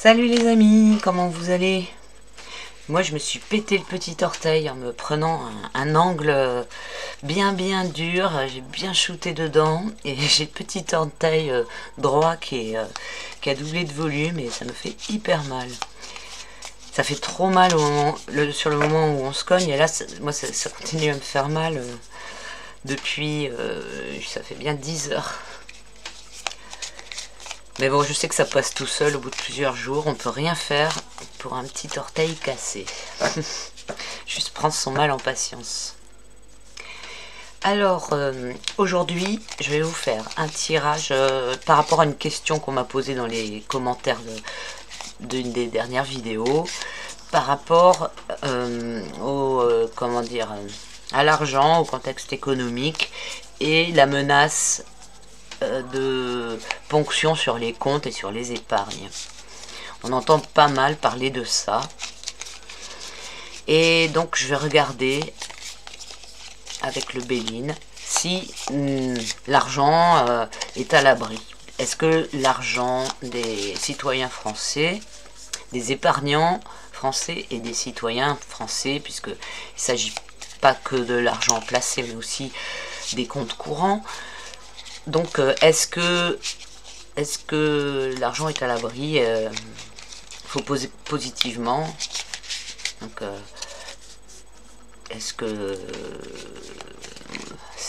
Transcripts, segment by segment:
Salut les amis, comment vous allez? Moi je me suis pété le petit orteil en me prenant un angle bien dur, j'ai bien shooté dedans et j'ai le petit orteil droit qui a doublé de volume et ça me fait hyper mal. Ça fait trop mal sur le moment où on se cogne et là moi ça continue à me faire mal depuis, ça fait bien 10 heures. Mais bon, je sais que ça passe tout seul au bout de plusieurs jours. On peut rien faire pour un petit orteil cassé. Juste prendre son mal en patience. Alors, aujourd'hui, je vais vous faire un tirage par rapport à une question qu'on m'a posée dans les commentaires d'une des dernières vidéos. Par rapport comment dire, à l'argent, au contexte économique et la menace de ponction sur les comptes et sur les épargnes. On entend pas mal parler de ça. Et donc je vais regarder avec le Béline si l'argent est à l'abri. Est-ce que l'argent des citoyens français, des épargnants français et des citoyens français, puisque il ne s'agit pas que de l'argent placé mais aussi des comptes courants. Donc, est-ce que l'argent est à l'abri? Il faut poser positivement. Donc, est-ce que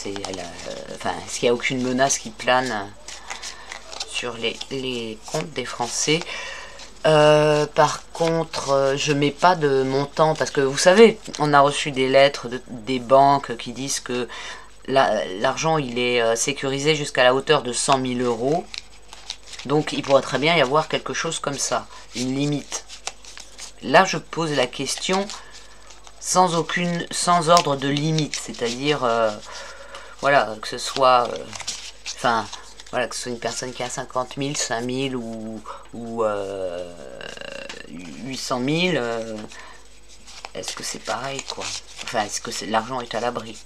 est-ce qu'il n'y a aucune menace qui plane sur les comptes des Français? Par contre, je mets pas de montant parce que vous savez, on a reçu des lettres des banques qui disent que l'argent il est sécurisé jusqu'à la hauteur de 100 000 euros. Donc il pourrait très bien y avoir quelque chose comme ça, une limite. Là je pose la question sans ordre de limite, c'est-à-dire voilà, que ce soit voilà, que ce soit une personne qui a 50 000, 5 000 ou 800 000, est-ce que c'est pareil quoi? Enfin, est-ce que l'argent est à l'abri?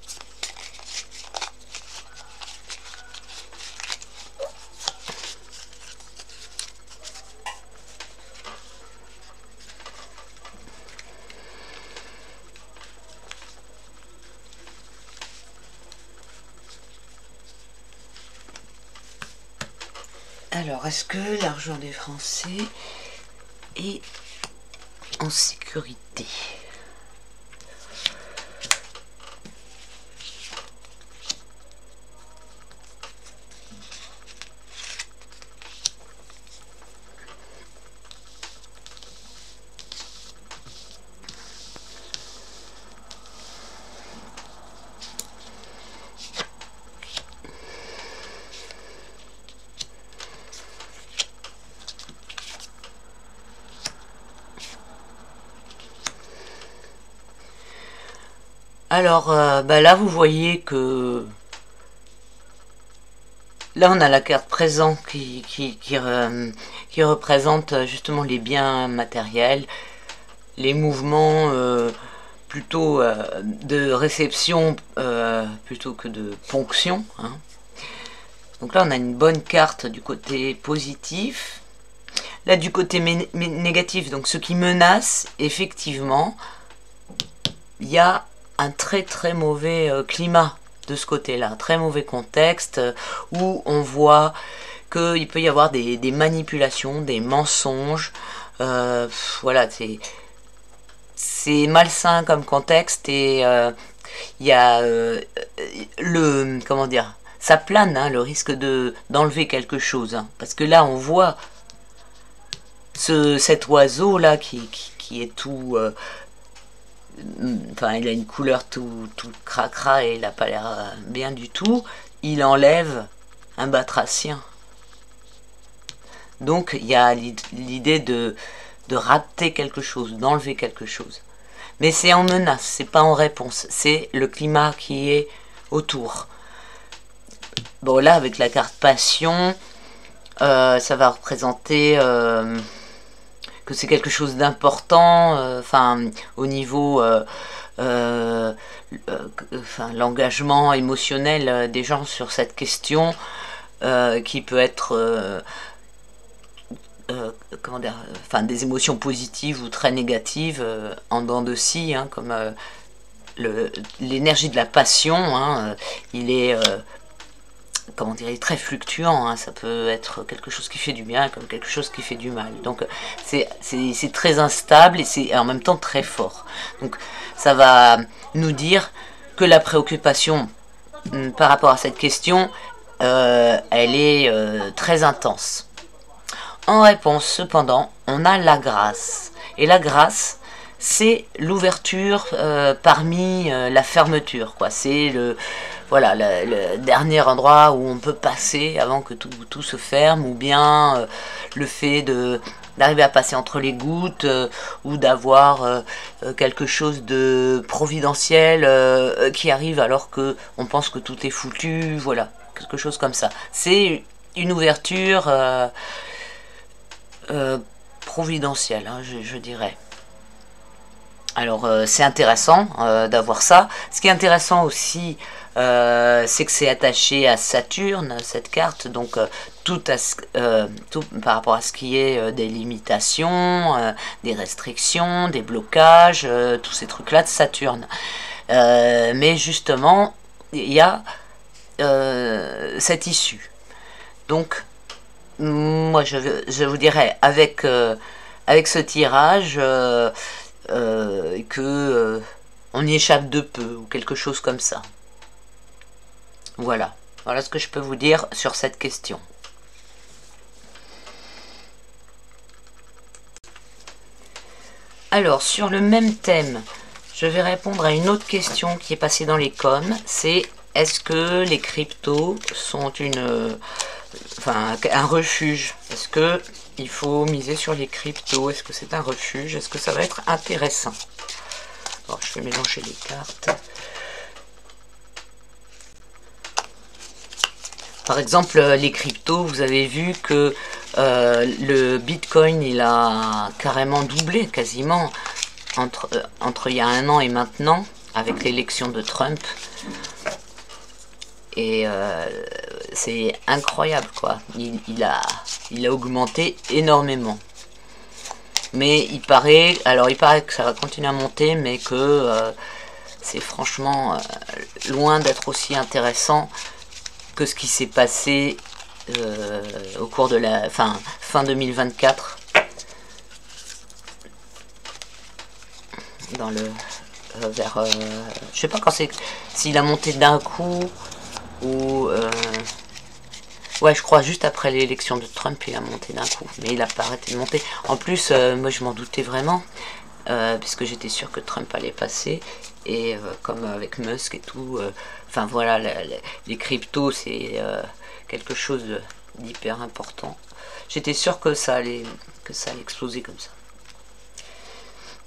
Alors, est-ce que l'argent des Français est en sécurité? Alors, là, vous voyez que là, on a la carte présent qui représente justement les biens matériels, les mouvements plutôt de réception plutôt que de ponction. Hein. Donc là, on a une bonne carte du côté positif. Là, du côté négatif, donc ce qui menace, effectivement, il y a un très mauvais climat de ce côté-là, très mauvais contexte où on voit qu'il peut y avoir des manipulations, des mensonges, voilà, c'est malsain comme contexte et il y a comment dire, ça plane hein, le risque d'enlever quelque chose, hein, parce que là on voit cet oiseau là qui est tout enfin il a une couleur tout cracra et il n'a pas l'air bien du tout. Il enlève un batracien, donc il y a l'idée de rater quelque chose, d'enlever quelque chose, mais c'est en menace, c'est pas en réponse, c'est le climat qui est autour. Bon là avec la carte passion ça va représenter que c'est quelque chose d'important, au niveau l'engagement émotionnel des gens sur cette question qui peut être comment dire, enfin des émotions positives ou très négatives en dents de scie, hein, comme l'énergie de la passion, hein, il est comment dire, très fluctuant, hein, ça peut être quelque chose qui fait du bien comme quelque chose qui fait du mal. Donc c'est très instable et c'est en même temps très fort. Donc ça va nous dire que la préoccupation par rapport à cette question, elle est très intense. En réponse, cependant, on a la grâce. Et la grâce, c'est l'ouverture parmi la fermeture, quoi. C'est voilà, le dernier endroit où on peut passer avant que tout se ferme, ou bien le fait d'arriver à passer entre les gouttes, ou d'avoir quelque chose de providentiel qui arrive alors que on pense que tout est foutu, voilà, quelque chose comme ça. C'est une ouverture providentielle, hein, je dirais. Alors c'est intéressant d'avoir ça. Ce qui est intéressant aussi, c'est que c'est attaché à Saturne, cette carte, donc tout par rapport à ce qui est des limitations, des restrictions, des blocages, tous ces trucs-là de Saturne. Mais justement, il y a cette issue. Donc, moi, je vous dirais, avec ce tirage, que on y échappe de peu, ou quelque chose comme ça. Voilà. Voilà ce que je peux vous dire sur cette question. Alors, sur le même thème, je vais répondre à une autre question qui est passée dans les coms. C'est, est-ce que les cryptos sont un refuge? Est-ce que il faut miser sur les cryptos? Est-ce que c'est un refuge? Est-ce que ça va être intéressant? Bon, je vais mélanger les cartes. Par exemple, les cryptos, vous avez vu que le Bitcoin, il a carrément doublé, quasiment, entre il y a 1 an et maintenant, avec l'élection de Trump. Et c'est incroyable, quoi. Il a augmenté énormément. Mais il paraît que ça va continuer à monter, mais que c'est franchement loin d'être aussi intéressant que ce qui s'est passé au cours de la fin 2024 dans le je sais pas quand c'est, s'il a monté d'un coup ou ouais, je crois juste après l'élection de Trump il a monté d'un coup, mais il a pas arrêté de monter. En plus moi je m'en doutais vraiment, puisque j'étais sûr que Trump allait passer, et comme avec Musk et tout, enfin voilà, les cryptos c'est quelque chose d'hyper important. J'étais sûr que ça allait exploser comme ça.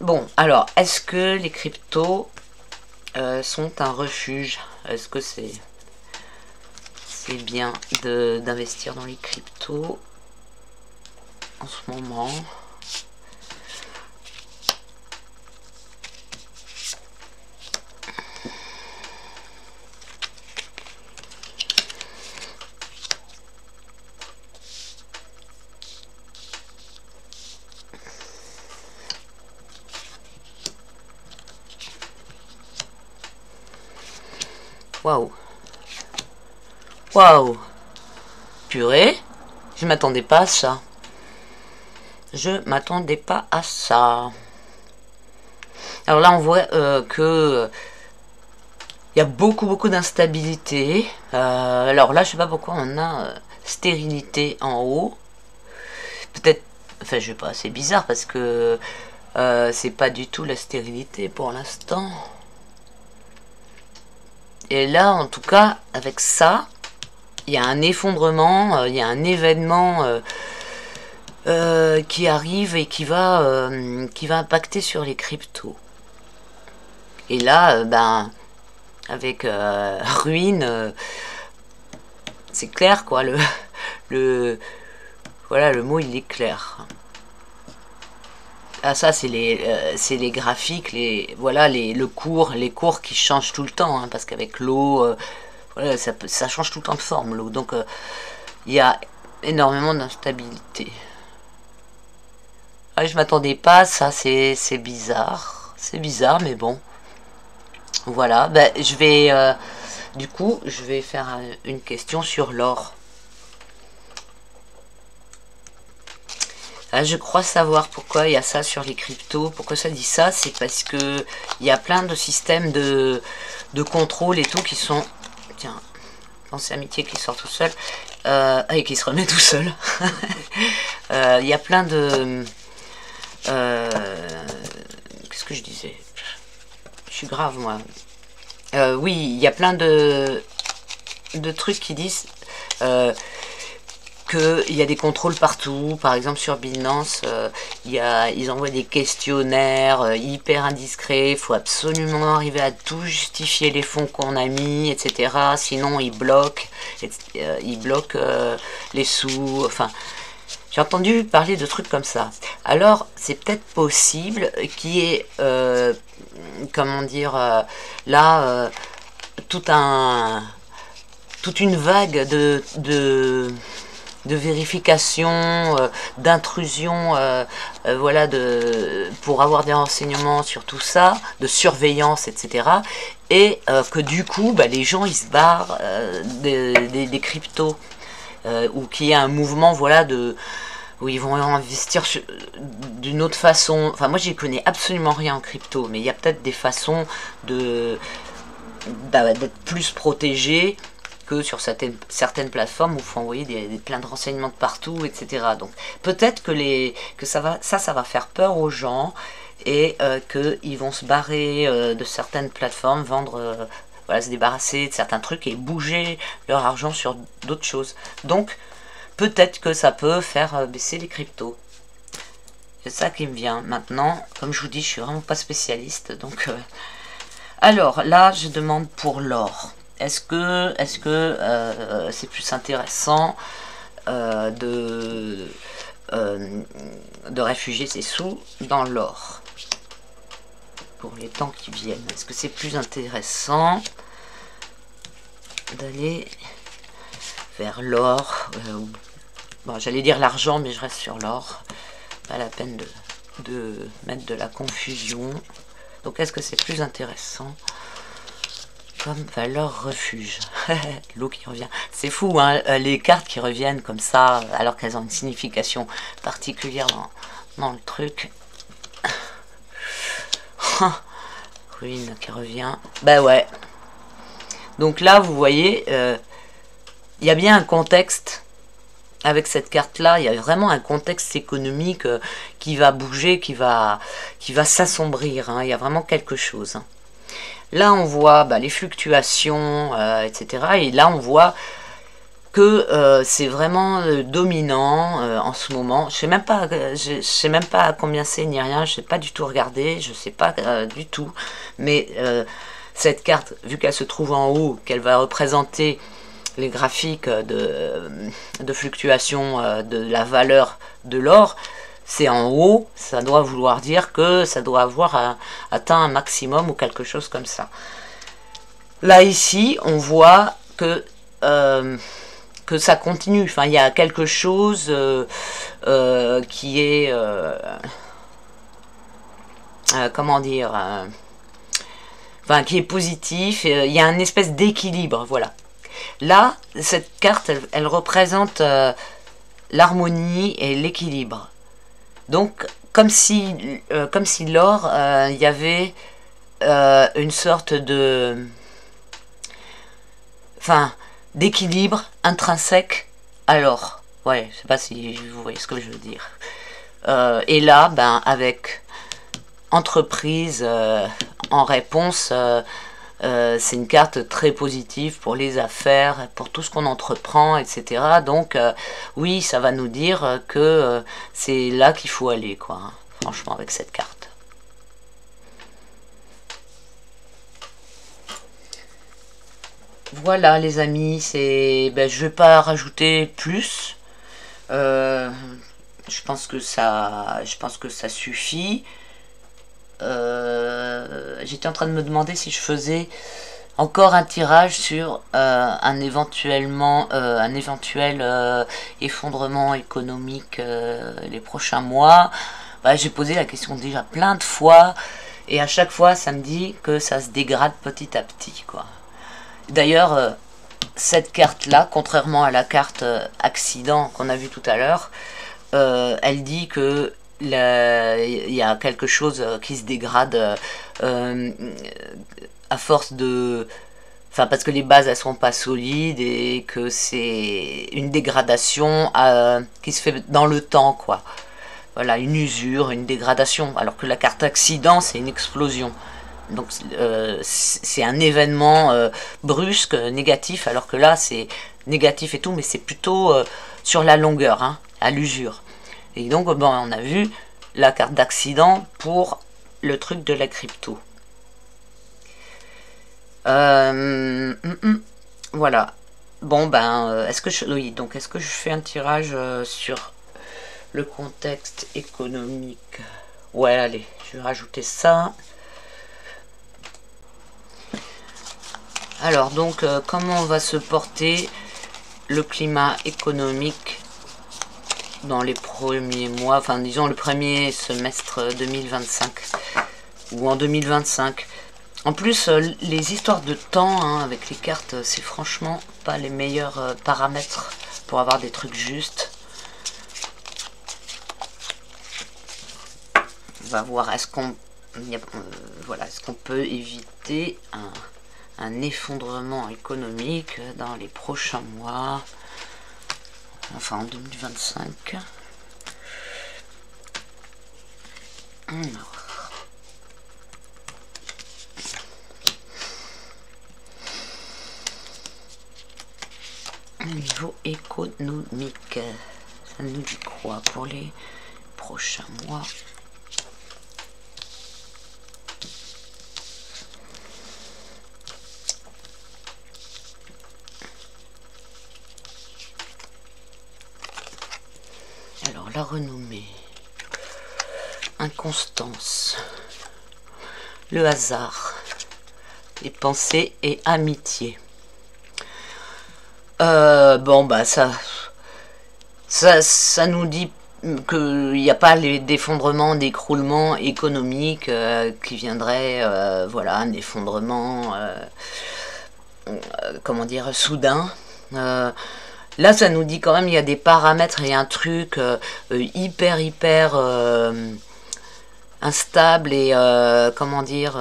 Bon, alors, est-ce que les cryptos sont un refuge? Est-ce que c'est bien d'investir dans les cryptos en ce moment? Waouh. Waouh. Purée. Je m'attendais pas à ça. Je m'attendais pas à ça. Alors là, on voit que il y a beaucoup d'instabilité. Alors là, je sais pas pourquoi on a stérilité en haut. Peut-être, enfin, je sais pas, c'est bizarre parce que c'est pas du tout la stérilité pour l'instant. Et là, en tout cas, avec ça, il y a un effondrement, il y a un événement qui arrive et qui va impacter sur les cryptos. Et là, ben, avec ruine, c'est clair, quoi. Voilà, le mot, il est clair. Ah, ça, c'est les graphiques, voilà, les cours qui changent tout le temps, hein, parce qu'avec l'eau, voilà, ça change tout le temps de forme, l'eau. Donc, il y a énormément d'instabilité. Ouais, je m'attendais pas à ça, c'est bizarre. C'est bizarre, mais bon. Voilà, ben, je vais... du coup, je vais faire une question sur l'or. Je crois savoir pourquoi il y a ça sur les cryptos. Pourquoi ça dit ça? C'est parce que il y a plein de systèmes de contrôle et tout qui sont... Tiens, pensez amitié qui sort tout seul. Et qui se remet tout seul. Il y a plein de... Qu'est-ce que je disais? Je suis grave, moi. Oui, il y a plein de trucs qui disent qu'il y a des contrôles partout. Par exemple, sur Binance, ils envoient des questionnaires hyper indiscrets. Il faut absolument arriver à tout justifier les fonds qu'on a mis, etc. Sinon, ils bloquent, les sous. Enfin, j'ai entendu parler de trucs comme ça. Alors, c'est peut-être possible qu'il y ait, comment dire, là, toute une vague de vérification, d'intrusion, voilà, pour avoir des renseignements sur tout ça, de surveillance, etc. Et que du coup, bah, les gens, ils se barrent des cryptos. Ou qu'il y ait un mouvement, voilà, où ils vont investir d'une autre façon. Enfin, moi, j'y connais absolument rien en crypto, mais il y a peut-être des façons d'être plus protégés que sur certaines plateformes où il faut envoyer plein de renseignements de partout, etc. Donc, peut-être que ça va faire peur aux gens et qu'ils vont se barrer de certaines plateformes, vendre... voilà, se débarrasser de certains trucs et bouger leur argent sur d'autres choses. Donc, peut-être que ça peut faire baisser les cryptos. C'est ça qui me vient. Maintenant, comme je vous dis, je suis vraiment pas spécialiste. Donc, alors, là, je demande pour l'or. Est-ce que c'est plus intéressant de réfugier ses sous dans l'or pour les temps qui viennent? Est-ce que c'est plus intéressant d'aller vers l'or? Bon, j'allais dire l'argent, mais je reste sur l'or. Pas la peine de mettre de la confusion. Donc, est-ce que c'est plus intéressant comme valeur refuge? L'eau qui revient. C'est fou, hein, les cartes qui reviennent comme ça, alors qu'elles ont une signification particulière dans le truc. Ruine qui revient. Bah ouais. Donc là, vous voyez, il y a bien un contexte avec cette carte-là. Il y a vraiment un contexte économique qui va bouger, qui va s'assombrir. Hein. Il y a vraiment quelque chose. Hein. Là, on voit les fluctuations, etc. Et là, on voit que c'est vraiment dominant en ce moment. Je sais même pas combien c'est ni rien. Je sais pas du tout regarder. Je sais pas du tout. Mais cette carte, vu qu'elle se trouve en haut, qu'elle va représenter les graphiques de fluctuation de la valeur de l'or, c'est en haut, ça doit vouloir dire que ça doit avoir atteint un maximum ou quelque chose comme ça. Là, ici, on voit que ça continue. Enfin, il y a quelque chose qui est... comment dire enfin, qui est positif. Il y a une espèce d'équilibre, voilà. Là, cette carte, elle représente l'harmonie et l'équilibre. Donc, comme si l'or, il y avait une sorte de... Enfin, d'équilibre intrinsèque à l'or. Ouais, je sais pas si vous voyez ce que je veux dire. Et là, avec entreprise en réponse... c'est une carte très positive pour les affaires, pour tout ce qu'on entreprend, etc. Donc, oui, ça va nous dire que c'est là qu'il faut aller, quoi, hein, franchement, avec cette carte. Voilà, les amis, je vais pas rajouter plus. Je pense que ça suffit. J'étais en train de me demander si je faisais encore un tirage sur un éventuel effondrement économique les prochains mois, Bah, j'ai posé la question déjà plein de fois, et à chaque fois ça me dit que ça se dégrade petit à petit, quoi. D'ailleurs, cette carte-là, contrairement à la carte accident qu'on a vu tout à l'heure, elle dit que il y a quelque chose qui se dégrade à force de... Enfin, parce que les bases, elles sont pas solides et que c'est une dégradation qui se fait dans le temps, quoi. Voilà, une usure, une dégradation. Alors que la carte accident, c'est une explosion. Donc, c'est un événement brusque, négatif, alors que là, c'est négatif et tout, mais c'est plutôt sur la longueur, hein, à l'usure. Et donc, bon, on a vu la carte d'accident pour le truc de la crypto. Voilà. Bon, ben, est-ce que je... Oui, donc, est-ce que je fais un tirage sur le contexte économique? Ouais, allez, je vais rajouter ça. Alors, donc, comment va se porter le climat économique dans les premiers mois, enfin, disons le premier semestre 2025, ou en 2025. En plus, les histoires de temps, hein, avec les cartes, c'est franchement pas les meilleurs paramètres pour avoir des trucs justes. On va voir, est-ce qu'on voilà, est-ce qu'on peut éviter un effondrement économique dans les prochains mois, enfin en 2025. Alors. Au niveau économique, ça nous dit quoi pour les prochains mois? Alors, la renommée, inconstance, le hasard, les pensées et amitié. Bon, bah ça nous dit qu'il n'y a pas d'effondrement, d'écroulement économique qui viendrait, voilà, un effondrement, comment dire, soudain. Là, ça nous dit quand même il y a des paramètres et un truc hyper instable et comment dire,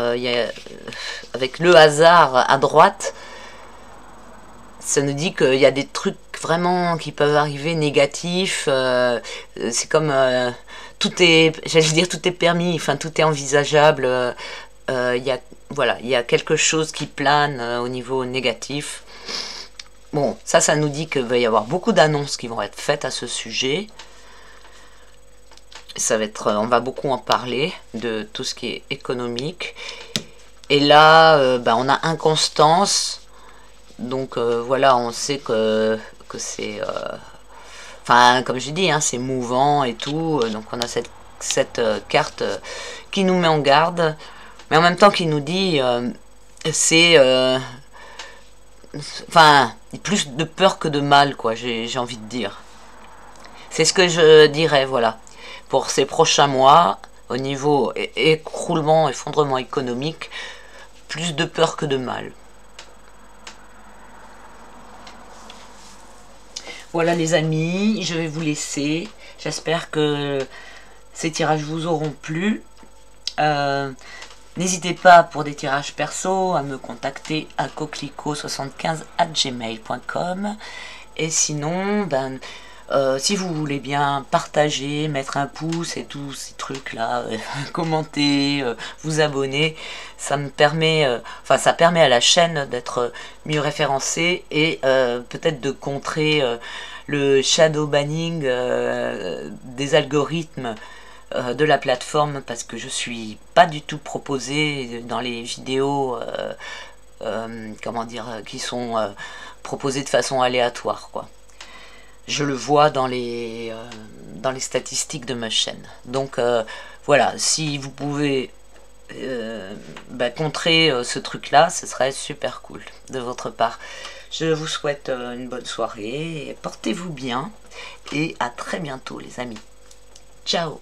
avec le hasard à droite. Ça nous dit qu'il y a des trucs vraiment qui peuvent arriver négatifs. C'est comme tout est, j'allais dire, tout est permis. Enfin, tout est envisageable. Voilà, il y a quelque chose qui plane au niveau négatif. Bon, ça nous dit qu'il va y avoir beaucoup d'annonces qui vont être faites à ce sujet. Ça va être, on va beaucoup en parler de tout ce qui est économique. Et là, on a inconstance. Donc voilà, on sait que c'est... Enfin, comme je dis, hein, c'est mouvant et tout. Donc on a cette carte qui nous met en garde. Mais en même temps qui nous dit... c'est... Enfin, plus de peur que de mal, quoi, j'ai envie de dire. C'est ce que je dirais, voilà. Pour ces prochains mois, au niveau écroulement, effondrement économique, plus de peur que de mal. Voilà les amis, je vais vous laisser. J'espère que ces tirages vous auront plu. N'hésitez pas pour des tirages perso à me contacter à coquelicot75@gmail.com. Et sinon, si vous voulez bien partager, mettre un pouce et tous ces trucs là, commenter, vous abonner, ça me permet, ça permet à la chaîne d'être mieux référencée et peut-être de contrer le shadow banning des algorithmes de la plateforme, parce que je suis pas du tout proposée dans les vidéos comment dire, qui sont proposées de façon aléatoire, quoi. Je le vois dans les statistiques de ma chaîne. Donc voilà, si vous pouvez contrer ce truc là, ce serait super cool de votre part. Je vous souhaite une bonne soirée, portez-vous bien et à très bientôt les amis. Ciao.